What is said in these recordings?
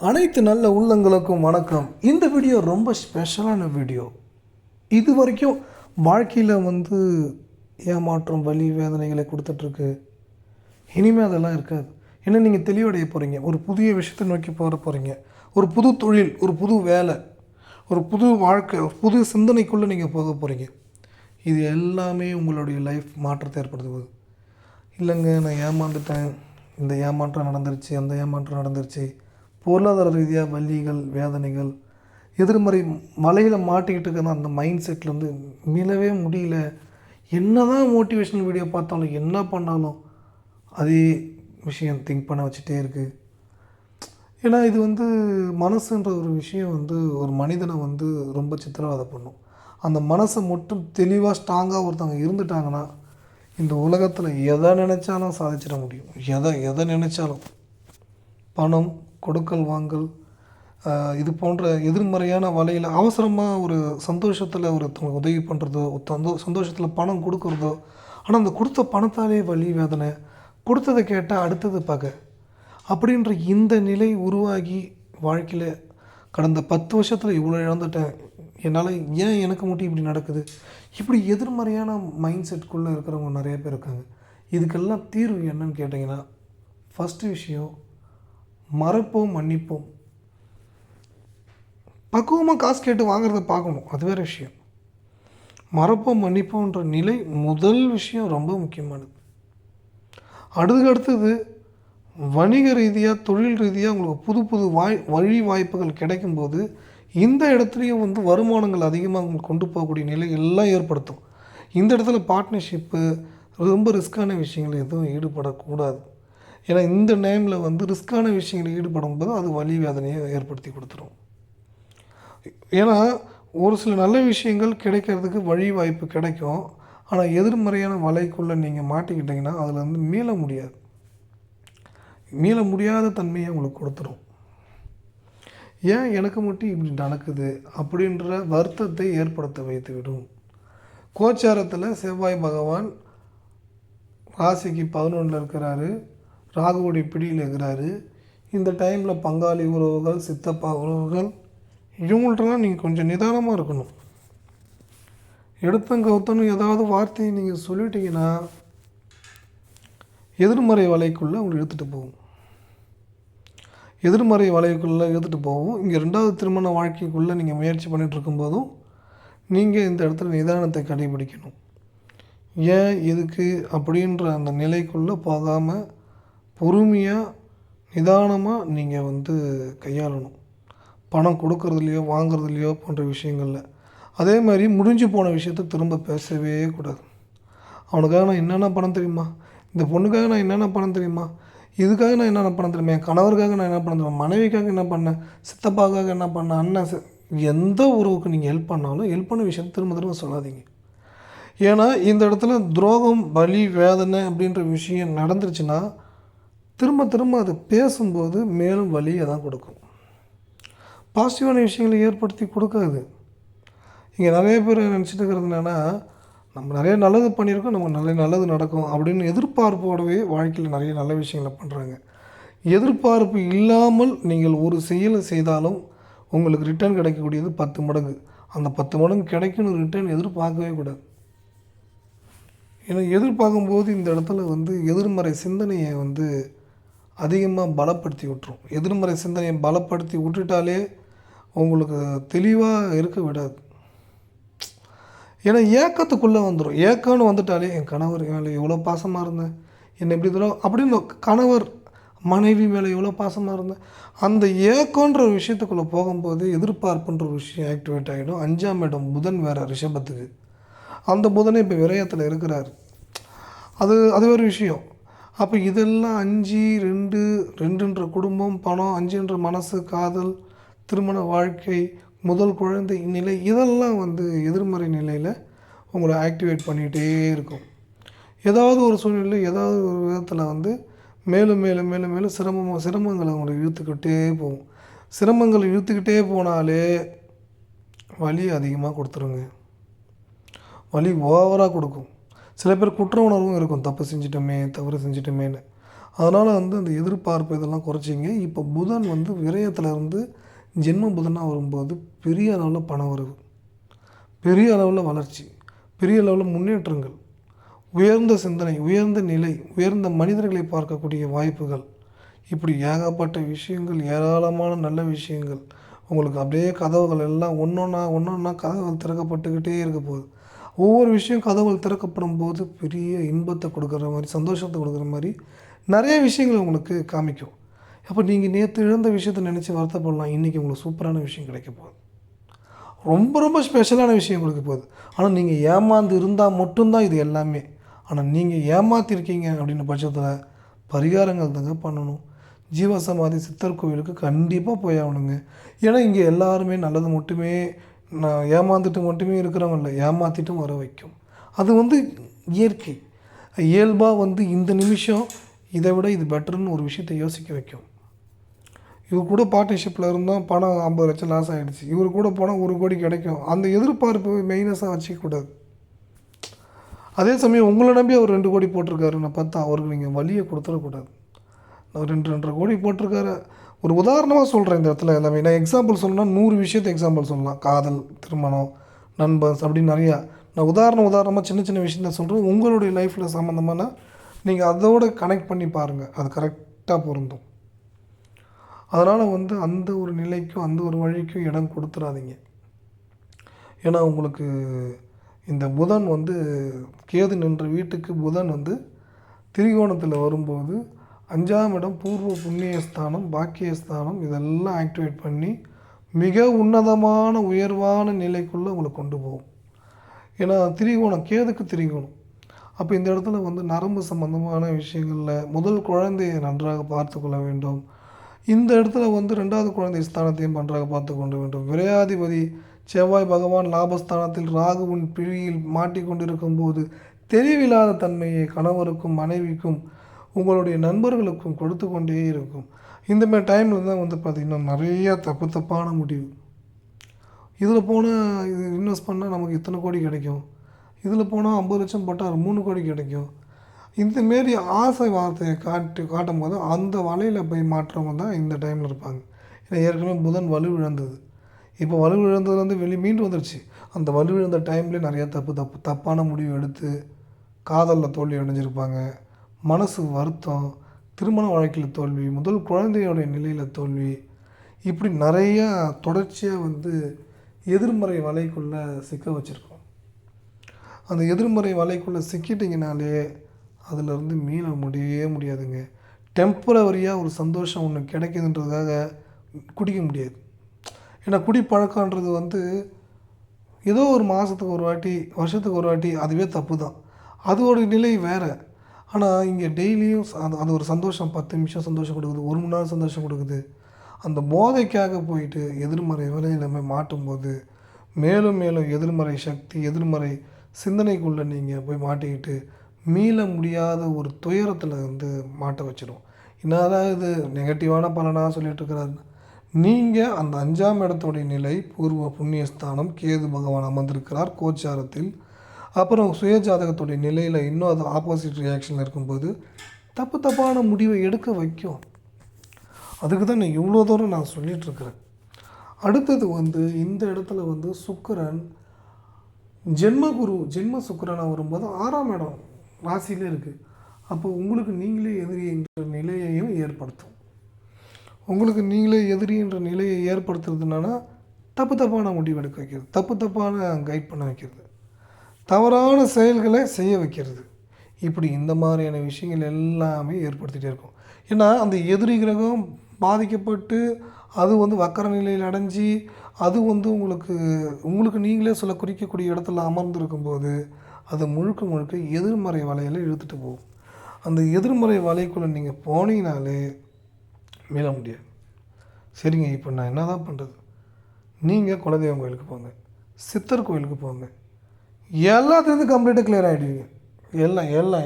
அனைத்து நல்ல உள்ளங்களுக்கும் வணக்கம். இந்த வீடியோ ரொம்ப ஸ்பெஷலான வீடியோ. இது வரைக்கும் வாழ்க்கையில் ஏமாற்றம், வலி, வேதனைகளை கொடுத்துட்ருக்கு. இனிமேல் அதெல்லாம் இருக்காது. ஏன்னா நீங்கள் தெளிவடைய போகிறீங்க. ஒரு புதிய விஷயத்தை நோக்கி போகிறீங்க. ஒரு புது தொழில், ஒரு புது வேலை, ஒரு புது வாழ்க்கை, ஒரு புது சிந்தனைக்குள்ளே நீங்கள் போக போகிறீங்க. இது எல்லாமே உங்களுடைய லைஃப் மாற்றத்தை ஏற்படுத்துவது. இல்லைங்க, நான் ஏமாந்துட்டேன், இந்த ஏமாற்றம் நடந்துருச்சு, அந்த ஏமாற்றம் நடந்துருச்சு, பொருளாதார ரீதியாக வலிகள், வேதனைகள், எதிர்மறை மலையில் மாட்டிக்கிட்டு இருக்கிற அந்த மைண்ட் செட்லேருந்து மீளவே முடியல. என்ன தான் மோட்டிவேஷனல் வீடியோ பார்த்தாலும், என்ன பண்ணாலும் அதே விஷயம் திங்க் பண்ண வச்சுட்டே இருக்குது. ஏன்னா இது மனசுன்ற ஒரு விஷயம் ஒரு மனிதனை ரொம்ப சித்திரவதை பண்ணும். அந்த மனசை மட்டும் தெளிவாக ஸ்ட்ராங்காக ஒருத்தவங்க இருந்துட்டாங்கன்னா இந்த உலகத்தில் எதை நினச்சாலும் சாதிச்சிட முடியும். எதை நினச்சாலும். பணம், கொடுக்கல் வாங்கல், இது போன்ற எதிர்மறையான வலையில் அவசரமாக ஒரு சந்தோஷத்தில் ஒருத்தவங்க உதவி பண்ணுறதோ, சந்தோஷத்தில் பணம் கொடுக்குறதோ, ஆனால் அந்த கொடுத்த பணத்தாலே வலி, வேதனை, கொடுத்ததை கேட்டால் அடுத்தது பகை அப்படின்ற இந்த நிலை உருவாகி வாழ்க்கையில் கடந்த 10 வருஷத்தில் இவ்வளோ இழந்துட்டேன், என்னால் ஏன் எனக்கு மட்டும் இப்படி நடக்குது, இப்படி எதிர்மறையான மைண்ட் செட்குள்ளே இருக்கிறவங்க நிறைய பேர் இருக்காங்க. இதுக்கெல்லாம் தீர்வு என்னன்னு கேட்டிங்கன்னா, ஃபஸ்ட்டு விஷயம் மறப்போம், மன்னிப்போம். பக்குவமாக காசு கேட்டு வாங்குறத பார்க்கணும், அது வேறு விஷயம். மறப்போம், மன்னிப்போன்ற நிலை முதல் விஷயம், ரொம்ப முக்கியமானது. அடுத்தது வணிக ரீதியாக, தொழில் ரீதியாக உங்களுக்கு புது புது வழி வாய்ப்புகள் கிடைக்கும்போது இந்த இடத்துலையும் வருமானங்கள் அதிகமாக உங்களுக்கு கொண்டு போகக்கூடிய நிலை எல்லாம் ஏற்படுத்தும். இந்த இடத்துல பார்ட்னர்ஷிப்பு, ரொம்ப ரிஸ்க்கான விஷயங்கள் எதுவும் ஈடுபடக்கூடாது. ஏன்னா இந்த டைமில் ரிஸ்க்கான விஷயங்களில் ஈடுபடும்போது அது வலி, வேதனையை ஏற்படுத்தி கொடுத்துரும். ஏன்னா ஒரு சில நல்ல விஷயங்கள் கிடைக்கிறதுக்கு வழி வாய்ப்பு கிடைக்கும். ஆனால் எதிர்மறையான வலைக்குள்ளே நீங்கள் மாட்டிக்கிட்டிங்கன்னா அதில் மீள முடியாது. மீள முடியாத தன்மையை உங்களுக்கு கொடுத்துரும். ஏன் எனக்கு மட்டும் இப்படி நடக்குது அப்படின்ற வருத்தத்தை ஏற்படுத்த வைத்துவிடும். கோச்சாரத்தில் செவ்வாய் பகவான் ராசிக்கு 11 இருக்கிறாரு, ராகுவுடைய பிடியில் இருக்கிறாரு. இந்த டைமில் பங்காளி உறவுகள், சித்தப்பா உறவுகள், இவங்கள்ட்டலாம் நீங்கள் கொஞ்சம் நிதானமாக இருக்கணும். எடுத்தங்கவுத்தனும் ஏதாவது வார்த்தையை நீங்கள் சொல்லிட்டீங்கன்னா எதிர்மறை வலைக்குள்ளே உங்களை இழுத்துட்டு போகும். எதிர்மறை வலைக்குள்ளே இழுத்துட்டு போகும். இங்கே 2வது திருமண வாழ்க்கைக்குள்ளே நீங்கள் முயற்சி பண்ணிகிட்டு இருக்கும்போதும் நீங்கள் இந்த இடத்துல நிதானத்தை கடைபிடிக்கணும். ஏன், எதுக்கு அப்படின்ற அந்த நிலைக்குள்ளே போகாமல் பொறுமையாக, நிதானமாக நீங்கள் கையாளணும். பணம் கொடுக்கறதுலையோ வாங்குறதுலையோ போன்ற விஷயங்களில். அதே மாதிரி முடிஞ்சு போன விஷயத்த திரும்ப பேசவே கூடாது. அவனுக்காக நான் என்னென்ன பணம் தெரியுமா, இந்த பொண்ணுக்காக நான் என்னென்ன பணம் தெரியுமா, இதுக்காக நான் என்னென்ன பணம் தெரியுமா, என் கணவருக்காக நான் என்ன பணம் தெரியுமா, மனைவிக்காக என்ன பண்ணேன், சித்தப்பாக்காக என்ன பண்ணேன், அண்ணன், எந்த உறவுக்கு நீங்கள் ஹெல்ப் பண்ணாலும் ஹெல்ப் பண்ண விஷயத்தை திரும்ப திரும்ப சொல்லாதீங்க. ஏன்னா இந்த இடத்துல துரோகம், வலி, வேதனை அப்படின்ற விஷயம் நடந்துருச்சுன்னா திரும்ப திரும்ப அது பேசும்போது மேலும் வலியை தான் கொடுக்கும். பாசிட்டிவான விஷயங்களை ஏற்படுத்தி கொடுக்காது. இங்கே நிறைய பேர் நினச்சிட்டு இருக்கிறது என்னென்னா, நம்ம நிறைய நல்லது பண்ணியிருக்கோம், நமக்கு நல்லது நடக்கும் அப்படின்னு எதிர்பார்ப்போடவே வாழ்க்கையில் நிறைய நல்ல விஷயங்களை பண்ணுறாங்க. எதிர்பார்ப்பு இல்லாமல் நீங்கள் ஒரு செயலை செய்தாலும் உங்களுக்கு ரிட்டர்ன் கிடைக்கக்கூடியது 10 மடங்கு. அந்த 10 மடங்கு கிடைக்கணும் ரிட்டர்ன் எதிர்பார்க்கவே கூடாது. ஏன்னா எதிர்பார்க்கும்போது இந்த இடத்துல எதிர்மறை சிந்தனையை அதிகமாக பலப்படுத்தி விட்டுரும். எதிர்மறை சிந்தனையை பலப்படுத்தி விட்டுட்டாலே உங்களுக்கு தெளிவாக இருக்க விடாது. ஏன்னா ஏக்கத்துக்குள்ளே வந்துடும். ஏக்கம்னு வந்துட்டாலே, என் கணவர் மேலே எவ்வளோ பாசமாக இருந்தேன், என்னை எப்படி தரும் அப்படின்னு கணவர் மனைவி மேலே எவ்வளோ பாசமாக இருந்தேன், அந்த ஏக்கன்ற ஒரு விஷயத்துக்குள்ளே போகும்போது எதிர்பார்ப்புன்ற ஒரு விஷயம் ஆக்டிவேட் ஆகிடும். 5ஆம் இடம் புதன் வேறு ரிஷபத்துக்கு. அந்த புதனே இப்போ விரயத்தில் இருக்கிறார். அது ஒரு விஷயம். அப்போ இதெல்லாம் 5, 2, 2ன்ற குடும்பம், பணம், 5ன்ற மனசு, காதல், திருமண வாழ்க்கை, முதல் குழந்தை நிலை, இதெல்லாம் எதிர்மறை நிலையில் உங்களை ஆக்டிவேட் பண்ணிகிட்டே இருக்கும். ஏதாவது ஒரு சூழ்நிலை, ஏதாவது ஒரு விதத்தில் மேலும் மேலும் மேலும் மேலும் சிரமங்களை உங்களை இழுத்துக்கிட்டே போகும். சிரமங்கள் இழுத்துக்கிட்டே போனாலே வலி அதிகமாக கொடுத்துருங்க. வலி ஓவராக கொடுக்கும். சில பேர் குற்ற உணர்வும் இருக்கும், தப்பு செஞ்சிட்டோமே, தவறு செஞ்சிட்டோமேன்னு. அதனால் வந்து அந்த எதிர்பார்ப்பு இதெல்லாம் குறைச்சிங்க. இப்போ புதன் வந்து விரயத்தில் இருந்து ஜென்ம புதனாக வரும்போது பெரிய அளவில் பண வரவு, பெரிய அளவில் வளர்ச்சி, பெரிய அளவில் முன்னேற்றங்கள், உயர்ந்த சிந்தனை, உயர்ந்த நிலை, உயர்ந்த மனிதர்களை பார்க்கக்கூடிய வாய்ப்புகள், இப்படி ஏகப்பட்ட விஷயங்கள், ஏராளமான நல்ல விஷயங்கள் உங்களுக்கு அப்படியே கதவுகள் எல்லாம் ஒன்றொன்னா கதவுகள் திறக்கப்பட்டுக்கிட்டே இருக்க போகுது. ஒவ்வொரு விஷயம் கதவுகள் திறக்கப்படும் போது பெரிய இன்பத்தை கொடுக்குற மாதிரி, சந்தோஷத்தை கொடுக்குற மாதிரி நிறைய விஷயங்கள் உங்களுக்கு காமிக்கும். அப்போ நீங்கள் நேற்று இழந்த விஷயத்த நினச்சி வருத்தப்படலாம். இன்றைக்கி உங்களுக்கு சூப்பரான விஷயம் கிடைக்க போகுது. ரொம்ப ரொம்ப ஸ்பெஷலான விஷயம் கொடுக்க போகுது. ஆனால் நீங்கள் ஏமாந்து இருந்தால் மட்டும்தான் இது எல்லாமே. ஆனால் நீங்கள் ஏமாற்றிருக்கீங்க அப்படின்ற பட்சத்தில் பரிகாரங்கள் தாங்க பண்ணணும். ஜீவசமாதி சித்தர் கோவிலுக்கு கண்டிப்பாக போய் ஆகணுங்க. ஏன்னா இங்கே எல்லாருமே நல்லது மட்டுமே, நான் ஏமாந்துட்டு மட்டுமே இருக்கிறவங்க இல்லை, ஏமாற்றிட்டும் வர வைக்கும். அது வந்து இயற்கை, இயல்பாக வந்து இந்த நிமிஷம் இதை விட இது பெட்டர்னு ஒரு விஷயத்தை யோசிக்க வைக்கும். இவர் கூட பார்ட்னர்ஷிப்பில் இருந்தால் பணம் 50 லட்சம் லாஸ் ஆகிடுச்சு, இவர் கூட போனால் 1 கோடி கிடைக்கும். அந்த எதிர்பார்ப்பு மெயினஸாக வச்சுக்கக்கூடாது. அதே சமயம் உங்களை நம்பி அவர் 2 கோடி போட்டிருக்காருன்னு பார்த்தா அவருக்கு நீங்கள் வழியை கொடுத்துடக்கூடாது. அவர் 2-2.5 கோடி போட்டிருக்காரு. ஒரு உதாரணமாக சொல்கிறேன் இந்த இடத்துல எல்லாமே. நான் எக்ஸாம்பிள் சொல்லணும்னா 100 விஷயத்தை எக்ஸாம்பிள் சொல்லலாம். காதல், திருமணம், நண்பர்ஸ் அப்படின்னு நிறையா. நான் உதாரணமாக சின்ன சின்ன விஷயத்த சொல்கிறேன். உங்களுடைய லைஃப்பில் சம்மந்தமான நீங்கள் அதோடு கனெக்ட் பண்ணி பாருங்கள், அது கரெக்டாக பொருந்தும். அதனால் வந்து அந்த ஒரு நிலைக்கும் அந்த ஒரு வழிக்கும் இடம் கொடுத்துடாதீங்க. ஏன்னா உங்களுக்கு இந்த புதன் வந்து கேது நின்ற வீட்டுக்கு புதன் வந்து திரிகோணத்தில் வரும்போது 5ஆம் இடம் பூர்வ புண்ணியஸ்தானம், பாக்கியஸ்தானம் இதெல்லாம் ஆக்டிவேட் பண்ணி மிக உன்னதமான உயர்வான நிலைக்குள்ளே உங்களை கொண்டு போகும். ஏன்னா திரிகோணம், கேதுக்கு திரிகோணம். அப்போ இந்த இடத்துல வந்து நரம்பு சம்பந்தமான விஷயங்களில் முதல் குழந்தையை நன்றாக பார்த்து கொள்ள வேண்டும். இந்த இடத்துல வந்து 2வது குழந்தை ஸ்தானத்தையும் நன்றாக பார்த்து கொள்ள வேண்டும். விரையாதிபதி செவ்வாய் பகவான் லாபஸ்தானத்தில் ராகுவின் பிழியில் மாட்டிக்கொண்டிருக்கும் போது தெளிவில்லாத தன்மையை கணவருக்கும் மனைவிக்கும் உங்களுடைய நண்பர்களுக்கும் கொடுத்து கொண்டே இருக்கும். இந்தமாதிரி டைமில் தான் வந்து பார்த்திங்கன்னா நிறையா தப்பான முடிவு. இதில் போனால் இது இன்வெஸ்ட் பண்ணால் நமக்கு இத்தனை கோடி கிடைக்கும், இதில் போனால் 50 லட்சம் போட்டால் 3 கோடி கிடைக்கும். இந்தமாரி ஆசை வார்த்தையை காட்டும் போது அந்த வலையில் போய் மாற்றவங்க தான் இந்த டைமில் இருப்பாங்க. ஏன்னா ஏற்கனவே புதன் வலுவிழந்தது, இப்போ வலுவிழந்ததுலேருந்து மீண்டு வந்துடுச்சு. அந்த வலுவிழந்த டைம்லேயே நிறையா தப்பான முடிவு எடுத்து காதலில் தோல்வி அடைஞ்சிருப்பாங்க. மனசு வருத்தம், திருமண வாழ்க்கையில் தோல்வி, முதல் குழந்தையோடைய நிலையில் தோல்வி, இப்படி நிறையா தொடர்ச்சியாக வந்து எதிர்மறை வலைக்குள்ளே சிக்க வச்சுருக்கோம். அந்த எதிர்மறை வலைக்குள்ளே சிக்கிட்டிங்கனாலே அதிலிருந்து மீள முடியவே முடியாதுங்க. டெம்பரவரியாக ஒரு சந்தோஷம் ஒன்று கிடைக்குதுன்றதுக்காக குடிக்க முடியாது. ஏன்னா குடிப்பழக்கன்றது வந்து ஏதோ ஒரு மாதத்துக்கு ஒரு வாட்டி, வருஷத்துக்கு ஒரு வாட்டி, அதுவே தப்பு தான். அதோடைய நிலை வேறு. ஆனால் இங்கே டெய்லியும் அது ஒரு சந்தோஷம், 10 நிமிஷம் சந்தோஷம் கொடுக்குது, 1 மணி நேரம் சந்தோஷம் கொடுக்குது. அந்த போதைக்காக போயிட்டு எதிர்மறை விலையிலுமே மாட்டும்போது மேலும் மேலும் எதிர்மறை சக்தி, எதிர்மறை சிந்தனைக்குள்ளே நீங்கள் போய் மாட்டிக்கிட்டு மீள முடியாத ஒரு துயரத்தில் வந்து மாட்ட வச்சிடும். என்னதான் இது நெகட்டிவான பலனாக சொல்லிகிட்ருக்கிறாரு. நீங்கள் அந்த 5ஆம் இடத்துடைய நிலை பூர்வ புண்ணியஸ்தானம், கேது பகவான் அமர்ந்திருக்கிறார் கோச்சாரத்தில். அப்புறம் சுயஜாதகத்துடைய நிலையில் இன்னும் அது ஆப்போசிட் ரியாக்ஷனில் இருக்கும்போது தப்பான முடிவை எடுக்க வைக்கும். அதுக்கு தான் நான் இவ்வளோ தூரம் நான் சொல்லிகிட்ருக்கிறேன். அடுத்தது வந்து இந்த இடத்துல வந்து சுக்கிரன் ஜென்ம சுக்கிரனாக வரும்போது 6ஆம் இடம் ராசியிலே இருக்குது. அப்போ உங்களுக்கு நீங்களே எதிரி என்ற நிலையையும் ஏற்படுத்தும். உங்களுக்கு நீங்களே எதிரி என்ற நிலையை ஏற்படுத்துறதுனால தப்பான முடிவு எடுக்க வைக்கிறது, தப்பான கைட் பண்ண வைக்கிறது, தவறான செயல்களை செய்ய வைக்கிறது. இப்படி இந்த மாதிரியான விஷயங்கள் எல்லாமே ஏற்படுத்திகிட்டே இருக்கும். ஏன்னா அந்த எதிரி கிரகம் பாதிக்கப்பட்டு அது வந்து வக்கர நிலையில் அடைஞ்சி அது வந்து உங்களுக்கு நீங்களே சொல்ல குறிக்கக்கூடிய இடத்துல அமர்ந்திருக்கும்போது அது முழுக்க எதிர்மறை வலையில் இழுத்துட்டு போகும். அந்த எதிர்மறை வலைக்குள்ளே நீங்கள் போனீங்கனாலே மீள முடியாது. சரிங்க, இப்போ நான் என்ன தான் பண்ணுறது? நீங்கள் குலதெய்வம் கோயிலுக்கு போங்க, சித்தர் கோயிலுக்கு போங்க, எல்லாத்துலேருந்து கம்ப்ளீட்டாக கிளியர் ஆகிடுவீங்க.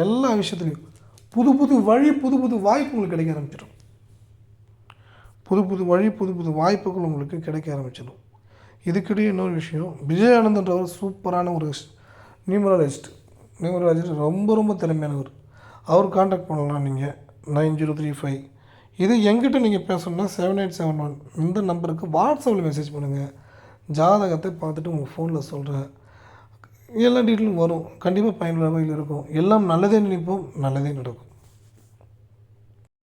எல்லா விஷயத்துலையும் புது வழி, புது வாய்ப்பு உங்களுக்கு கிடைக்க ஆரம்பிச்சிடும். புது வழி, புது வாய்ப்புகள் உங்களுக்கு கிடைக்க ஆரம்பிச்சிடும். இதுக்கிடையே இன்னொரு விஷயம், விஜயானந்தன்றவர் சூப்பரான ஒரு நியூமராலஜிஸ்ட் ரொம்ப திறமையானவர். அவர் கான்டாக்ட் பண்ணலாம் நீங்கள். 9035. இது எங்கிட்ட நீங்கள் பேசணுன்னா 7871 இந்த நம்பருக்கு வாட்ஸ்அப்பில் மெசேஜ் பண்ணுங்கள். ஜாதகத்தை பார்த்துட்டு உங்கள் ஃபோனில் சொல்கிறேன். எல்லா டீட்டெயிலும் வரும். கண்டிப்பாக பயனுள்ள வகையில் இருக்கும். எல்லாம் நல்லதே நினைப்போம், நல்லதே நடக்கும்.